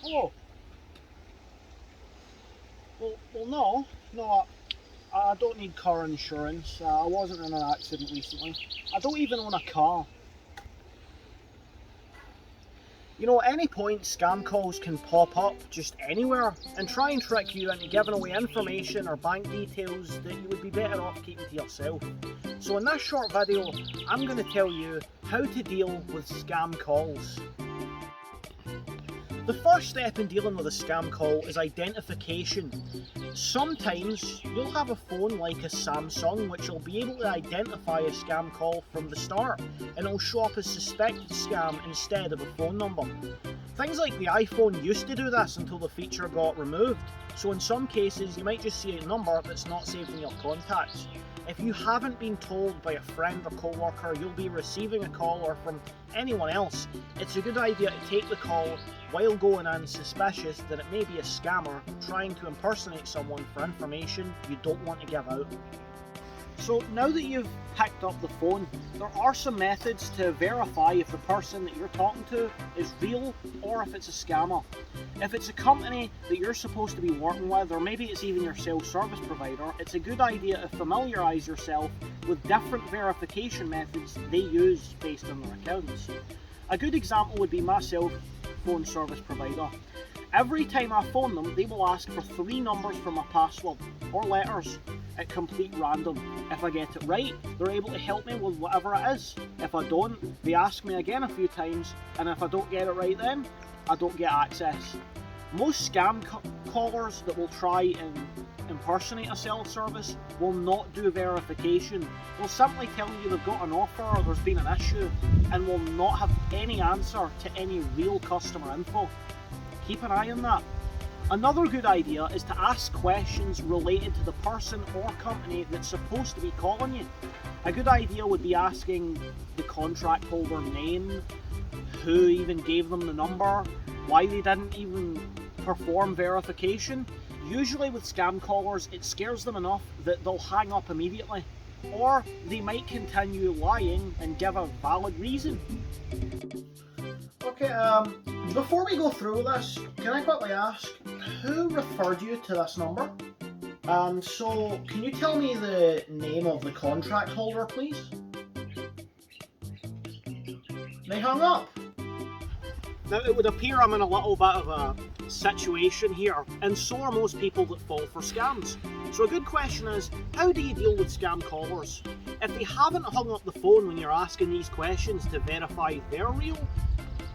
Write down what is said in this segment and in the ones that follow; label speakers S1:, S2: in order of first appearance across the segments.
S1: Oh, no, I don't need car insurance. I wasn't in an accident recently. I don't even own a car. You know, at any point, scam calls can pop up just anywhere and try and trick you into giving away information or bank details that you would be better off keeping to yourself. So in this short video, I'm going to tell you how to deal with scam calls. The first step in dealing with a scam call is identification. Sometimes you'll have a phone like a Samsung which will be able to identify a scam call from the start, and it'll show up as suspected scam instead of a phone number. Things like the iPhone used to do this until the feature got removed, so in some cases you might just see a number that's not saved in your contacts. If you haven't been told by a friend or co-worker you'll be receiving a call or from anyone else, it's a good idea to take the call while going in suspicious that it may be a scammer trying to impersonate someone for information you don't want to give out. So now that you've picked up the phone, there are some methods to verify if the person that you're talking to is real or if it's a scammer. If it's a company that you're supposed to be working with, or maybe it's even your self-service provider, it's a good idea to familiarise yourself with different verification methods they use based on their accounts. A good example would be my cell phone service provider. Every time I phone them, they will ask for 3 numbers for my password, or letters, at complete random. If I get it right, they're able to help me with whatever it is. If I don't, they ask me again a few times, and if I don't get it right then, I don't get access. Most scam callers that will try and impersonate a cell service will not do verification. They'll simply tell you they've got an offer or there's been an issue, and will not have any answer to any real customer info. Keep an eye on that. Another good idea is to ask questions related to the person or company that's supposed to be calling you. A good idea would be asking the contract holder name, who even gave them the number, why they didn't even perform verification. Usually with scam callers, it scares them enough that they'll hang up immediately, or they might continue lying and give a valid reason. Okay, before we go through this, can I quickly ask, who referred you to this number? So, can you tell me the name of the contract holder, please? They hung up. Now, it would appear I'm in a little bit of a situation here, and so are most people that fall for scams. So a good question is, how do you deal with scam callers? If they haven't hung up the phone when you're asking these questions to verify they're real,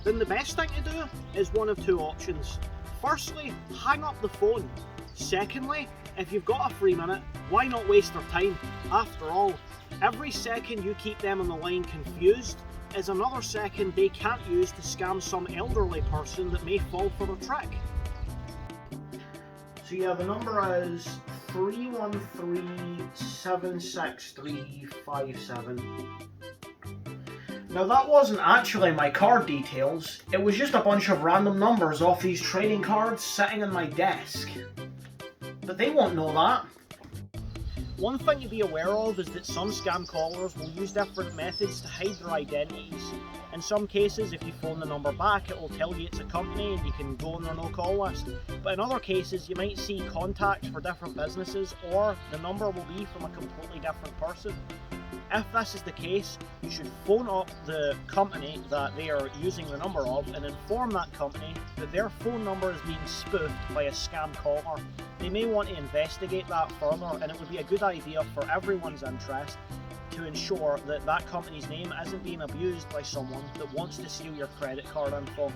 S1: then the best thing to do is one of 2 options. Firstly, hang up the phone. Secondly, if you've got a free minute, why not waste their time? After all, every second you keep them on the line confused is another second they can't use to scam some elderly person that may fall for the trick. So yeah, the number is 313-76357. Now that wasn't actually my card details, it was just a bunch of random numbers off these trading cards sitting on my desk. But they won't know that. One thing to be aware of is that some scam callers will use different methods to hide their identities. In some cases, if you phone the number back, it will tell you it's a company and you can go on their no-call list. But in other cases, you might see contacts for different businesses, or the number will be from a completely different person. If this is the case, you should phone up the company that they are using the number of and inform that company that their phone number is being spoofed by a scam caller. They may want to investigate that further, and it would be a good idea for everyone's interest to ensure that that company's name isn't being abused by someone that wants to steal your credit card info.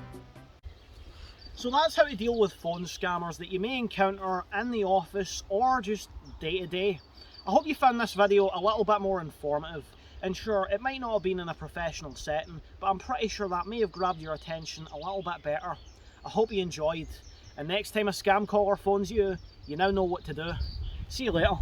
S1: So that's how to deal with phone scammers that you may encounter in the office or just day to day. I hope you found this video a little bit more informative, and sure, it might not have been in a professional setting, but I'm pretty sure that may have grabbed your attention a little bit better. I hope you enjoyed, and next time a scam caller phones you, you now know what to do. See you later.